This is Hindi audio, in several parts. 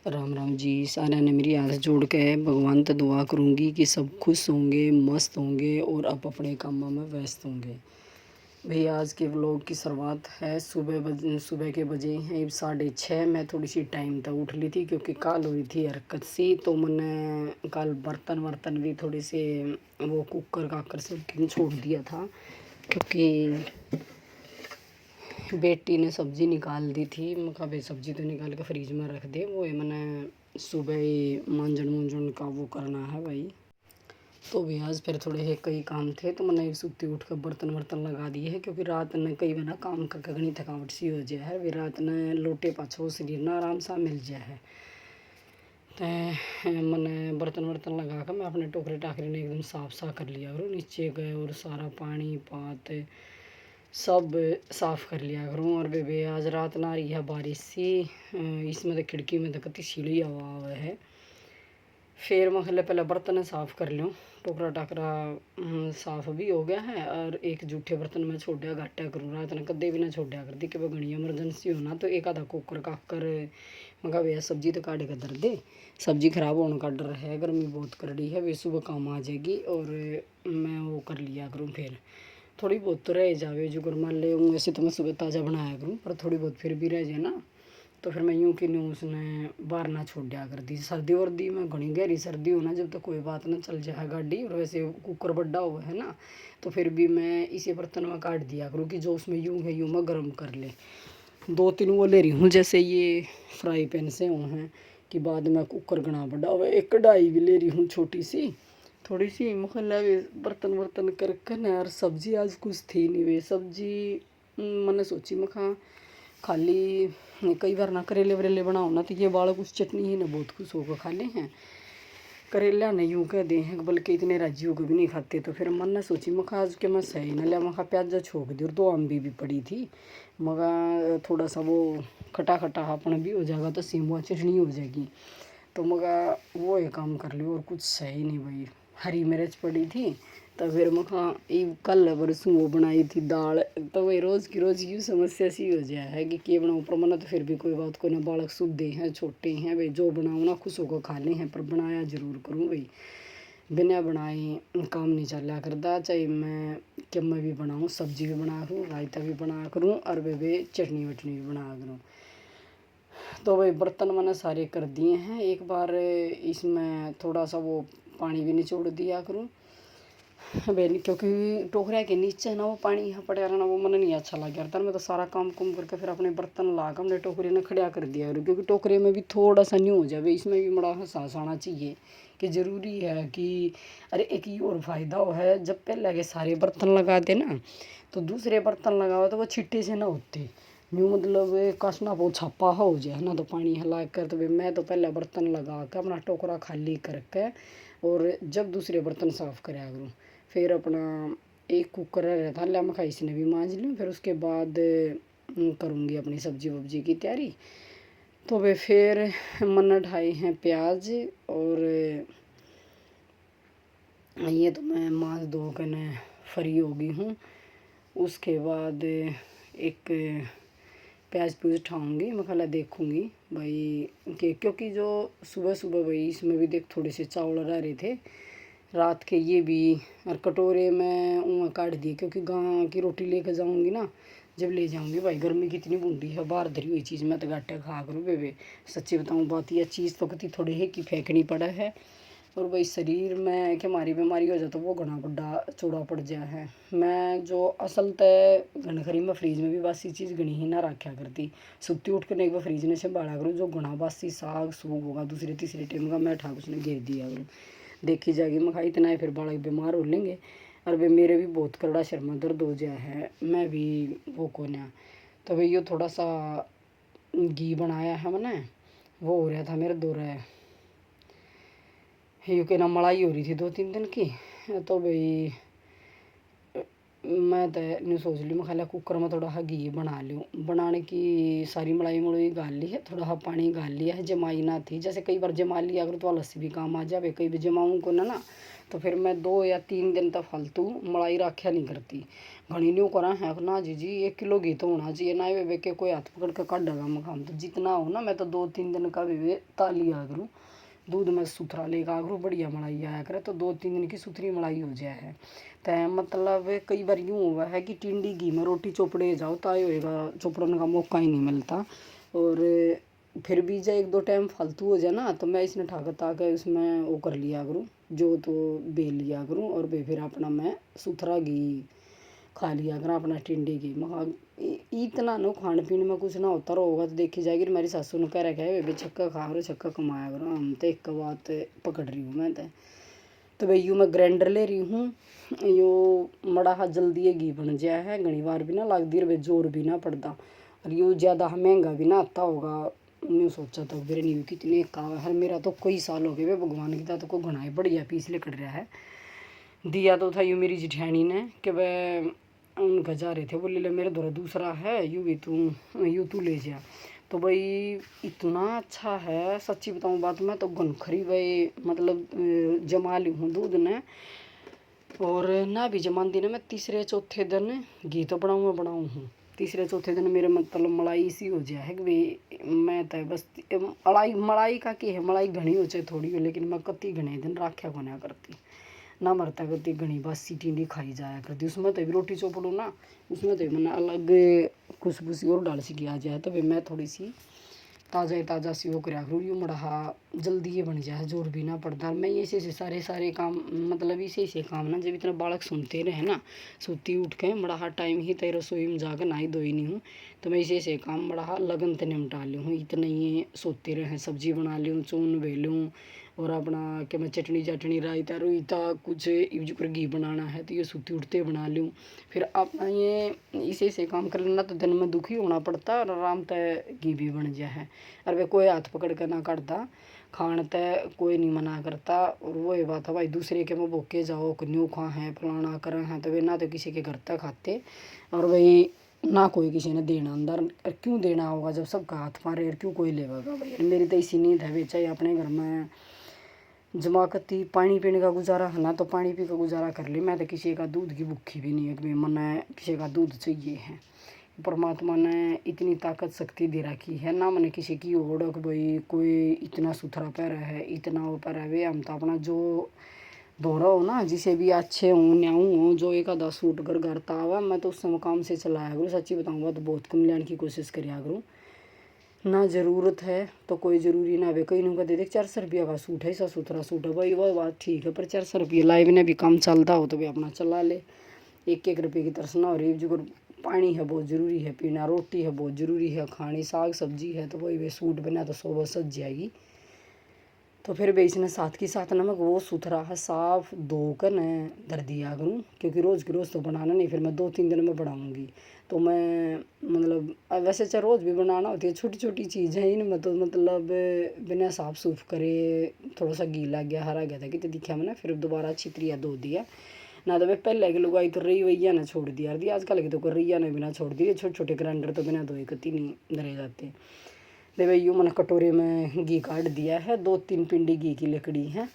राम राम जी। सारा ने मेरी हाथ जोड़ के भगवान से दुआ करूँगी कि सब खुश होंगे, मस्त होंगे और अब अपने कामों में व्यस्त होंगे। भाई आज के व्लॉग की शुरुआत है। सुबह के बजे हैं 6:30। मैं थोड़ी सी टाइम तक उठ ली थी क्योंकि कल हुई थी हरकत सी, तो मैंने कल बर्तन वर्तन भी थोड़े से वो कुकर काकर सब क्यों छोड़ दिया था, क्योंकि बेटी ने सब्ज़ी निकाल दी थी। मैं कहा भाई सब्ज़ी तो निकाल के फ्रिज में रख दे, वो मैंने सुबह ही मांजन मूंजन का वो करना है भाई। तो भी आज फिर थोड़े है कई काम थे, तो मैंने सुबह उठ कर बर्तन वर्तन लगा दिए है, क्योंकि रात ने कई बार काम करके घनी थकावट सी हो जाए है। वे रात ने लोटे पाछो शरीर ना आराम सा मिल जाए है। तो मैंने बर्तन वर्तन लगा कर मैं अपने टोकरे टाकरे ने एकदम साफ सा कर लिया और नीचे गए और सारा पानी पात सब साफ़ कर लिया करूँ। और बेबे आज रात ना रही है बारिश सी, इसमें तो खिड़की में तो कति सीढ़ी हवा है। फिर मैं पहले बर्तन साफ़ कर लूँ। टोकरा टाकरा साफ़ भी हो गया है और एक जूठे बर्तन में छोड़ा घाटा करूँ। रात ने कदे भी ना छोड़ा कर दी कि वह घनी एमरजेंसी हो ना, तो एक आधा कुकर काकर मगा भैया सब्जी तो काट के धर दे, सब्जी खराब होने का डर है, गर्मी बहुत करड़ी है, वे सुबह काम आ जाएगी। और मैं वो कर लिया करूँ। फिर थोड़ी बहुत तो रह जावे जो कर मान ले, वैसे तो मैं सुबह ताज़ा बनाया करूँ, पर थोड़ी बहुत फिर भी रह जाए ना, तो फिर मैं यूँ कि नहीं उसने बाहर ना छोड़ दिया कर दी। सर्दी वर्दी में घनी गहरी सर्दी हो ना, जब तक कोई बात ना चल जाए गाड़ी, और वैसे कुकर बड़ा हुआ है ना, तो फिर भी मैं इसी बर्तन में काट दिया करूँ कि जो उसमें यूँ है यूँ मैं गर्म कर ले। 2-3 वो ले रही हूँ, जैसे ये फ्राई पैन से हुए हैं कि बाद में कुकर घना बड़ा हुआ। एक कढ़ाई भी ले रही हूँ छोटी सी, थोड़ी सी मतलब बर्तन वर्तन करके ना यार। सब्जी आज कुछ थी नहीं, वे सब्जी मैंने सोची मैं खा खाली कई बार ना करेले वरेले बनाओ ना, तो ये बालक उस चटनी ही ना बहुत खुश होकर खा ले हैं। करेला नहीं यूँ कह दे हैं, बल्कि इतने राजी होकर भी नहीं खाते। तो फिर मन ने सोची मैं आज के मैं सही ना लिया, मैं प्याजा छोक दी और 2 अम्बी भी पड़ी थी, मगा थोड़ा सा वो खटा खटा अपन भी हो जाएगा तो सीमुआ चटनी हो जाएगी। तो मगा वो एक काम कर लियो और कुछ सही नहीं भाई। हरी मिर्च पड़ी थी, तो फिर मखा कल परसों वो बनाई थी दाल, तो वही रोज़ की रोज़ यूँ समस्या सी हो जाए है कि बनाऊँ। पर मना तो फिर भी कोई बात को ना, बालक शुद्ध हैं छोटे हैं भाई, जो बनाऊँ ना खुश होकर खा ले हैं, पर बनाया ज़रूर करूँ भाई। बिना बनाए काम नहीं चला करता, चाहे मैं क्या मैं भी बनाऊँ, सब्जी भी बना करूँ, रायता भी बना करूँ और वे चटनी वटनी भी बना करूँ। तो भाई बर्तन मैंने सारे कर दिए हैं। एक बार इसमें थोड़ा सा वो पानी भी निचोड़ दिया करूँ भाई, क्योंकि टोकरा के नीचे ना वो पानी यहाँ पड़ा रहना वो मन नहीं अच्छा लग रहा। मैं तो सारा काम कुम करके फिर अपने बर्तन ला कर अपने टोकरे ने खड़ा कर दिया करूँ, क्योंकि टोकरे में भी थोड़ा सा न्यू हो जाए, इसमें भी बड़ा एहसास आना चाहिए कि ज़रूरी है कि अरे एक ये और फ़ायदा हो है, जब पहले के सारे बर्तन लगा दे ना, तो दूसरे बर्तन लगाओ तो वो छिट्टे से ना होते यूँ, मतलब कसना बहुत छापा हो जाए ना, तो पानी हिला कर। तो मैं तो पहले बर्तन लगा कर अपना टोकरा खाली करके और जब दूसरे बर्तन साफ़ कराया करूँ। फिर अपना एक कुकर रहता है मैं इसने भी मांज लूँ, फिर उसके बाद करूँगी अपनी सब्जी वब्जी की तैयारी। तो वे फिर मैंने ढाए हैं प्याज, और ये तो मैं मांस धो कर न फ्री हो गई हूँ। उसके बाद एक प्याज प्यूज उठाऊँगी, मैं खाला देखूँगी भाई कि, क्योंकि जो सुबह सुबह भाई इसमें भी देख थोड़े से चावल रह रहे थे रात के, ये भी और कटोरे में ऊँ काट दिए, क्योंकि गाँव की रोटी लेकर जाऊँगी ना, जब ले जाऊँगी भाई गर्मी कितनी बूंदी है, बाहर धरी हुई चीज़ मैं तो घाटे खा करूँ बेबे। सच्ची बताऊँ बात, यह चीज़ तो कति थोड़ी है कि फेंकनी पड़ा है, और भाई शरीर में कि हमारी बीमारी हो जाए तो वो घना बड़ा चौड़ा पड़ जाए है। मैं जो असल तय घनखरी में फ्रिज में भी बासी चीज़ घनी ही ना रखा करती, सुबह उठ कर एक बार फ्रिज ने संभाला करूँ, जो घना बासी साग सूग होगा दूसरे तीसरे टाइम का मैं ठाक उसने घेर दिया करूँ। देखी जाएगी मैं खाई इतना ही, फिर बालक बीमार हो लेंगे और वे मेरे भी बहुत करड़ा शर्म दर्द हो जाए है, मैं भी वो को ना। तो भाई ये थोड़ा सा घी बनाया है मैंने, वो हो रहा था मेरे दो रहा यू के ना मलाई हो रही थी 2-3 दिन की। तो भाई मैं तो नहीं सोच ली, मैं खाला कुकर में थोड़ा सा घी बना लूँ। बनाने की सारी मलाई मलई गाल ली है, थोड़ा सा पानी गाल लिया है, जमाई ना थी। जैसे कई बार जमा लिया अगर तो लस्सी भी काम आ जाए, कई भी जमाऊँ को ना तो फिर मैं 2 या 3 दिन तक फालतू मलाई रखा नहीं करती। घनी न्यू करा है ना जी 1 किलो घी तो होना चाहिए ना, वे के कोई हाथ पकड़ के काटेगा मकाम। तो जितना हो ना मैं तो 2-3 दिन का भी ताली आ करूँ, दूध में सुथरा लेगा करूँ, बढ़िया मलाई आया करे तो 2-3 दिन की सुथरी मलाई हो जाए है। तो मतलब कई बार यूँ हुआ है कि टिंडी घी में रोटी चोपड़े जाओ तो आए होएगा, चोपड़ने का मौका ही नहीं मिलता। और फिर भी जब 1-2 टाइम फालतू हो जाए ना तो मैं इसने ठाकत आके उसमें वो कर लिया करूँ, जो तो बेल लिया करूँ और फिर अपना मैं सुथरा घी खा लिया करा अपना टिंडी घी। महा इतना नो खान पीने में कुछ ना होता रहोगा तो देखी जाएगी। मेरी सासू ने कह रखा है वे छक्का खा करो, छक्का कमाया करो। हम तो एक बात पकड़ रही हूँ मैं तो भाई यूँ मैं ग्राइंडर ले रही हूँ। यो मड़ा हा जल्दी ये घी बन जाया है, घनी बार भी ना लगती रहे, जोर भी ना पड़ता और यूँ ज़्यादा महंगा भी ना आता होगा। नहीं सोचा तो मेरे नहीं कितने का है, मेरा तो कई साल हो गए वे भगवान की तो कोई घना ही बढ़िया पीस ले कर रहा है। दिया तो था यूँ मेरी जिठानी ने कि वह उनका जा रहे थे, बोले ले मेरे द्वारा दूसरा है, यूँ भी तू ले जा। तो भाई इतना अच्छा है, सच्ची बताऊँ बात मैं तो घनखरी भाई मतलब जमा ली हूँ दूध ने। और ना भी जमान दिन मैं तीसरे चौथे दिन घी तो बनाऊँ हूँ। तीसरे चौथे दिन मेरे मतलब मलाई सी हो जाए है कि भाई मैं तो बस मलाई का की है, मलाई घनी हो चाहे थोड़ी हो, लेकिन मैं कति घने दिन राख्या बना करती ना मरता करती, घनी बासी टिंडी खाई जाया करती। उसमें तो भी रोटी चोपड़ो ना, उसमें तो मैंने अलग खुशबू सी और डाल सी किया जाए तो भाई मैं थोड़ी सी ताज़ा सी वो करा करूँ। यूँ मड़ा जल्दी ये बन जाए, जोर भी ना पड़ता। मैं ऐसे सारे काम मतलब ऐसे काम ना जब इतना बालक सुनते रहे ना, सोती उठ के मड़ा टाइम ही तय रसोई में जाकर नहाई धोई नहीं हूँ तो मैं ऐसे काम मड़ा लगन ते निपटा ली हूँ। इतने ही सोते रहे, सब्जी बना लूँ, चून बेलूँ और अपना कि मैं चटनी रायता रोईता कुछ पर घी बनाना है तो ये सोती उठते बना लूँ। फिर अपना ये ऐसे काम कर लेना तो दिन में दुखी होना पड़ता और आराम तय घी भी बन जाए है। और वे कोई हाथ पकड़ कर ना काटता, खान तय कोई नहीं मना करता। और वही बात है भाई दूसरे के में भूखे जाओ न्यू खा है फलाना कर हैं तो वे ना तो किसी के घर तक खाते और वही ना कोई किसी ने देना अंदर। क्यों देना होगा जब सबका हाथ मारे, क्यों कोई लेगा भाई। मेरी तो इसी नींद है चाहे अपने घर में जमाकती पानी पीने का गुजारा है ना तो पानी पी का गुजारा कर ले। मैं तो किसी का दूध की भूखी भी नहीं है कि मन किसी का दूध चाहिए है। परमात्मा ने इतनी ताकत शक्ति दे रखी है ना, मैंने किसी की ओढ़ कि भाई कोई इतना सुथरा पैर है, इतना वो पैर है। वे हम तो अपना जो दोहरा हो ना, जिसे भी अच्छे हों न्याऊ हों, जो एक आधा सूट कर करता हुआ मैं तो उस समय काम से चलाया करूँ। सच्ची बताऊँगा तो बहुत कम लेने की कोशिश करिया करूँ ना। ज़रूरत है तो कोई ज़रूरी ना वे कहीं का दे दे। 400 रुपया का सूट है, ऐसा सुथरा सूट है भाई, वह बात ठीक है, पर 400 रुपये लाइव ने भी काम चलता हो तो भी अपना चला ले। 1-1 रुपये की तरस ना हो रही। जो पानी है बहुत ज़रूरी है पीना, रोटी है बहुत ज़रूरी है खानी, साग सब्जी है तो वही वे सूट बना तो 100 सज जाएगी। तो फिर वे इसने साथ के साथ नमक वो सुथरा है साफ़ धोकर न धर दिया करूँ, क्योंकि रोज़ की रोज़ तो बनाना नहीं, फिर मैं 2-3 दिन में बनाऊँगी। तो मैं मतलब वैसे चाहे रोज़ भी बनाना होती है, छोटी छोटी चीज़ है इनमें तो मतलब बिना साफ़ सूफ करे थोड़ा सा घी लग गया हरा गया था कि तो दिखा मैंने, फिर दोबारा अच्छी तरीका धो दिया ना। तो वे पहले के लोग आई तो रही वैया ना छोड़ दिया दी, आजकल की तो रैया ने बिना छोड़ दिए। छोटे छोटे ग्राइंडर तो बिना धोए कती नहीं धरे जाते। दे भाई यूँ मैंने कटोरे में घी काट दिया है, 2-3 पिंडी घी की लकड़ी है।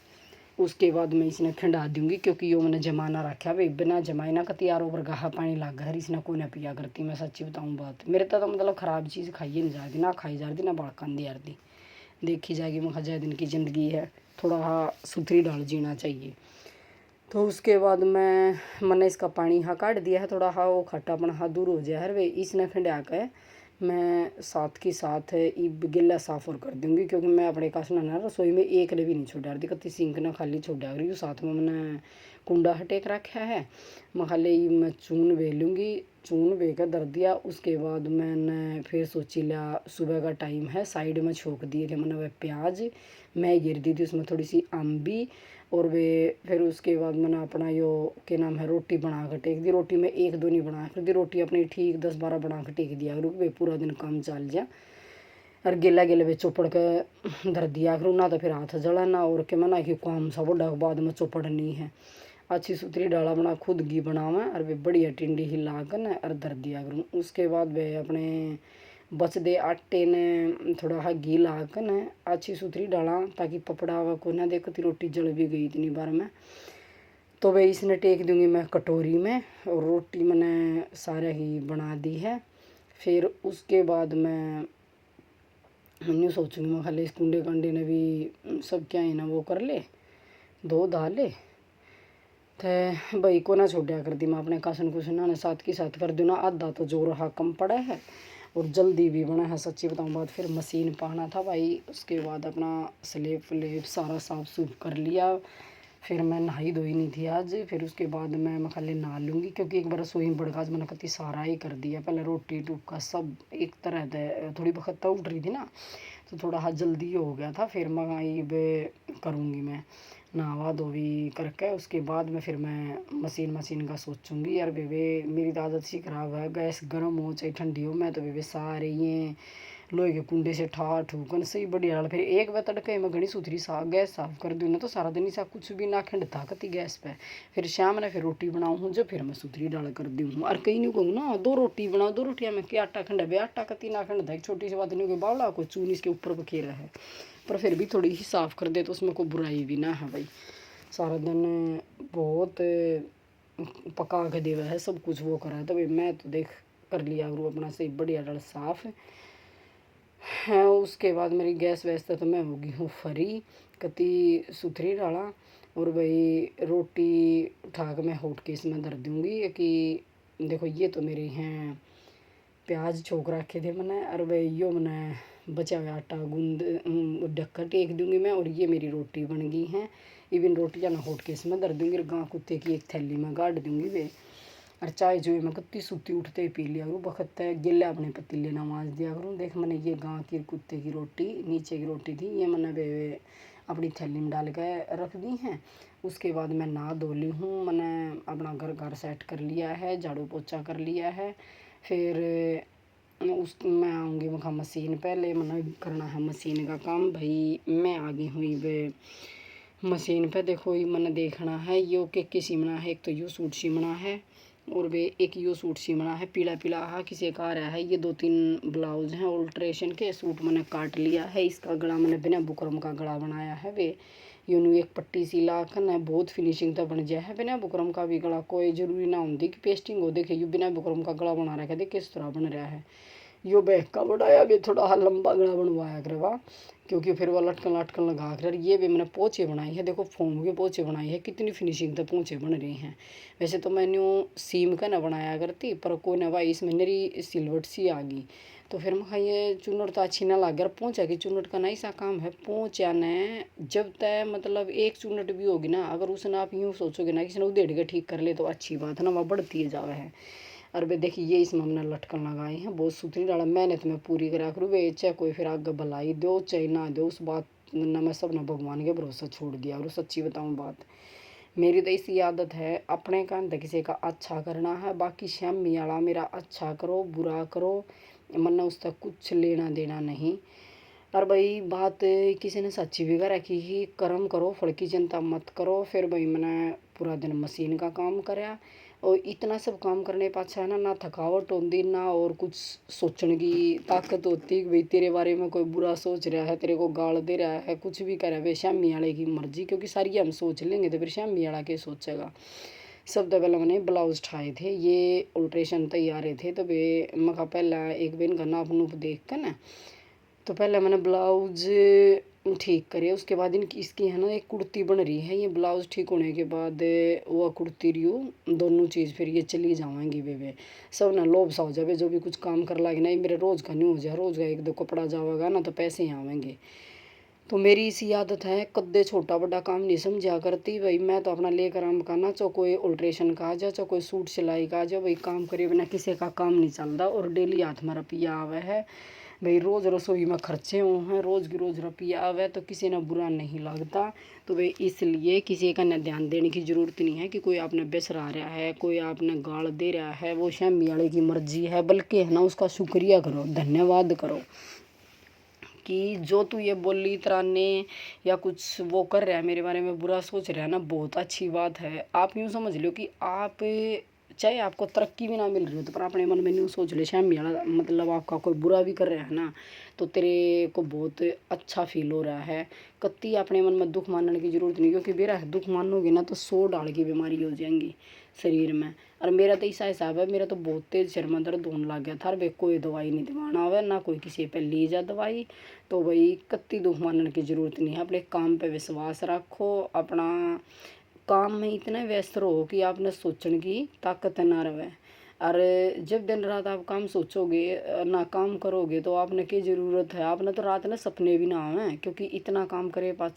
उसके बाद मैं इसने खिंडा दूँगी क्योंकि यो मैंने जमाना रखा भाई, बिना जमाए ना कतियारों पर गाहा पानी लग गया इसने कोई ना पिया करती। मैं सच्ची बताऊँ बात मेरे तो मतलब ख़राब चीज़ खाइए नहीं जाती, ना खाई जा रही ना बड़कान दी यार दी देखी जाएगी। मैं खजा दिन की ज़िंदगी है, थोड़ा सुथरी डाल जीना चाहिए। तो उसके बाद मैंने इसका पानी हाँ काट दिया है, थोड़ा हाँ वो खट्टापन हाँ दूर हो जाए है वे। इसने खिंडा के मैं साथ के साथ गिला साफ़ और कर दूँगी, क्योंकि मैं अपने कासना ना रसोई में एक ने भी नहीं छोड़ा रही कति सिंक ना खाली छोड़ा रही हूँ। साथ में मैंने कुंडा हटेक रखा है, मैं खाली मैं चून वे लूँगी, चून वे कर धर दिया। उसके बाद मैंने फिर सोची लिया सुबह का टाइम है, साइड में छोंक दिए थे मैंने वह प्याज, मैं गिर दी थी उसमें थोड़ी सी अम्बी और वे फिर उसके बाद मैंने अपना यो के नाम है रोटी बना कर टेक दी। रोटी में 1-2 नहीं बना कर दी, रोटी अपनी ठीक 10-12 बना कर टेक दिया करूँ वे पूरा दिन काम चल जा। और गिला गिले में चौपड़ के धर दिया करूँ ना तो फिर हाथ जलाना और के मना कि काम सब डग बाद में चौपड़नी है। अच्छी सुथरी डाला बना खुद घी बनावा और वे बढ़िया टिंडी हिला कर न और धर दिया करूँ। उसके बाद वे अपने बच दे आटे ने थोड़ा हा घी ला कर न अच्छी सुथरी डाला ताकि पपड़ा व को ना देखो ती रोटी जल भी गई इतनी बार में। तो वे इसने टेक दूंगी मैं कटोरी में और रोटी मैंने सारा ही बना दी है। फिर उसके बाद मैं यूँ सोचूंगी मैं खाली इस कुंडे कंडे ने भी सब क्या है ना वो कर ले धो धा ले तो भाई को ना छोड़ा कर दी मैं अपने कासन कुसन ना साथ की साथ कर दूँ ना। आधा तो जो रहा कम पड़ा है और जल्दी भी बना है सच्ची बताऊँ बात। फिर मशीन पाना था भाई, उसके बाद अपना स्लेब फ्लेब सारा साफ सूफ कर लिया। फिर मैं नहाई धोई नहीं थी आज। फिर उसके बाद मैं खाली नहा लूँगी क्योंकि एक बार रसोई में बड़काज मैंने कति सारा ही कर दिया। पहले रोटी टूका सब एक तरह से थोड़ी बखत उठ रही थी ना तो थोड़ा हाँ जल्दी हो गया था। फिर मैं ये करूँगी मैं नहावा धोवी करके उसके बाद में फिर मैं मशीन का सोचूंगी। यार बेबे मेरी तो आदत सी ख़राब है, गैस गर्म हो चाहे ठंडी हो मैं तो बेबे सारे ये लोहे के कुंडे से ठा ठूकन सही बढ़िया। फिर एक बार तड़के में घनी सुथरी गैस साफ कर दूँ ना तो सारा दिन सा कुछ भी ना खंड था कती गैस पे। फिर शाम ने फिर रोटी बनाऊँ हूँ जो फिर मैं सुथरी डाल कर दूँ हूँ। और कहीं नहीं कहूँ ना 2 रोटी बनाओ 2 रोटियाँ में क्या आटा खंड है आटा कती ना खंड था। एक छोटी सी बात नहीं कोई बावला कोई चून इसके ऊपर बखेरा है पर फिर भी थोड़ी ही साफ़ कर दे तो उसमें कोई बुराई भी ना है भाई। सारा दिन बहुत पका के देवा है सब कुछ वो करा है तो भाई मैं तो देख कर लिया करूँ अपना सही बढ़िया डल साफ है। उसके बाद मेरी गैस वैस तो मैं होगी हूँ फ्री कति सुथरी डाला। और भाई रोटी उठा के मैं होट के इसमें धर दूँगी कि देखो ये तो मेरे हैं प्याज छोक रखे थे मैंने और भाई यो मैंने बचा हुआ आटा गूंद ढक्कन टेक दूँगी मैं। और ये मेरी रोटी बन गई हैं। इवन रोटियाँ ना होट के इसमें धर दूँगी गाँ कुत्ते की एक थैली में गाड़ दूँगी वे। और चाय जो है मैं कत्ती सूती उठते ही पी लिया करूँ बखत है गिले अपने पतीले ना मांज दिया करूँ। देख मैंने ये गाँ की कुत्ते की रोटी नीचे की रोटी थी ये मैंने वे अपनी थैली में डाल के रख दी हैं। उसके बाद मैं नहा धो ली हूँ, मैंने अपना घर सेट कर लिया है, झाड़ू पोछा कर लिया है। फिर उस मैं आऊँगी वहाँ मशीन पहले मैंने करना है मशीन का काम। भाई मैं आ गई हुई वे मशीन पे देखो ये मैंने देखना है यो के सिमना है। एक तो यो सूट सिमना है और वे एक यो सूट सिमना है पीला पीला हा किसी का आ रहा है। ये 2-3 ब्लाउज हैं ऑल्ट्रेशन के सूट मैंने काट लिया है। इसका गला मैंने बिना बुकरम का गला बनाया है वे यूँ एक पट्टी सी ला कर ना बहुत फिनिशिंग तो बन जाए है। बिना बुकरम का भी गला कोई ज़रूरी ना होती कि पेस्टिंग हो। देखे यू बिना बुकरम का गला बना रखा देख किस तरह बन रहा है। यो बैक का बढ़ाया भी थोड़ा लंबा गला बनवाया करवा क्योंकि फिर वो लटकन लगा कर। ये भी मैंने पोंचे बनाई है देखो फोम के पोंचे बनाई है कितनी फिनिशिंग तक पोंचे बन रही हैं। वैसे तो मैंने सीम का ना बनाया करती पर कोई ना भाई इसमें मेरी सिलवट सी आ गई तो फिर मैं ये चुनट तो अच्छी ना लग रहा। पोंचा की चुनट का नहीं सा काम है पोंचा ने जब तक मतलब एक चुनट भी होगी ना अगर उसने आप यूँ सोचोगे ना किसी ने उधेड़ के ठीक कर ले तो अच्छी बात है ना वह बढ़ती है जावे है। और वे देखिए ये इसमें हमने लटकन लगाए हैं बहुत सुथरी डाला मेहनत में पूरी करा करूँ वे चाहे कोई फिर आगे भलाई दो चाहे ना दो उस बात न मैं सब ने भगवान के भरोसा छोड़ दिया। और सच्ची बताऊँ बात मेरी तो इसी आदत है अपने कान तो किसी का अच्छा करना है बाकी शामी वाला मेरा अच्छा करो बुरा करो मन उस तक कुछ लेना देना नहीं। और भाई बात किसी ने सच्ची भी कर रखी ही कर्म करो फल की चिंता मत करो। फिर भाई मैंने पूरा दिन मशीन का काम कराया और इतना सब काम करने पाछा है ना थकावट होती ना और कुछ सोचने की ताकत होती कि भाई तेरे बारे में कोई बुरा सोच रहा है तेरे को गाल दे रहा है कुछ भी करे वे शामी वाले की मर्जी क्योंकि सारी हम सोच लेंगे तो फिर शामी वाला के सोचेगा। सब तो पहले मैंने ब्लाउज ठाए थे ये अल्ट्रेशन तैयार थे तो वे मैं पहला एक दिन का नाप नूप देख कर ना तो पहले मैंने ब्लाउज ठीक करे उसके बाद इनकी इसकी है ना एक कुर्ती बन रही है। ये ब्लाउज ठीक होने के बाद वह कुर्ती रही दोनों चीज़ फिर ये चली जाएंगी वे सब ना लोभ सा हो जाए जो भी कुछ काम कर लागे ना मेरे रोज़ का नहीं हो जाए रोज़ का 1-2 कपड़ा जाएगा ना तो पैसे ही आवेंगे। तो मेरी इसी आदत है कद्दे छोटा बड़ा काम नहीं समझा करती भाई मैं तो अपना लेकर आम करना चाहो कोई अल्ट्रेशन का आ जाओ चाहे कोई सूट सिलाई का आ जाओ भाई काम करे बिना किसी का काम नहीं चलता। और डेली हाथ में रुपया आवे है भाई रोज़ रसोई में खर्चे हुए हैं रोज़ की रोज़ रुपया आवे तो किसी ने बुरा नहीं लगता। तो भाई इसलिए किसी का न ध्यान देने की ज़रूरत नहीं है कि कोई आपने बेसरा रहा है कोई आपने गाल दे रहा है वो शामी वाले की मर्जी है बल्कि है ना उसका शुक्रिया करो धन्यवाद करो कि जो तू ये बोल ली तराने या कुछ वो कर रहा है मेरे बारे में बुरा सोच रहा है ना, बहुत अच्छी बात है। आप यूँ समझ लो कि आप चाहे आपको तरक्की भी ना मिल रही हो तो पर अपने मन में यूँ सोच ले शाम वाला मतलब आपका कोई बुरा भी कर रहा है ना, तो तेरे को बहुत अच्छा फील हो रहा है। कत्ती अपने मन में दुख मानने की ज़रूरत नहीं, क्योंकि बेरा दुख मानोगे ना तो 100 डाल की बीमारी हो जाएंगी शरीर में। और मेरा तो ऐसा हिसाब है, मेरा तो बहुत तेज़ सिर में दर्द होने लग गया था, वे कोई दवाई नहीं दिवाना हुआ ना कोई किसी पे ली जा दवाई। तो भाई कत्ती दुख मानने की ज़रूरत नहीं है, अपने काम पे विश्वास रखो, अपना काम में इतना व्यस्त रहो कि आपने सोचने की ताकत ना रहे। और जब दिन रात आप काम सोचोगे ना काम करोगे तो आपने की ज़रूरत है, आपने तो रात में सपने भी ना आवे, क्योंकि इतना काम करे पाछे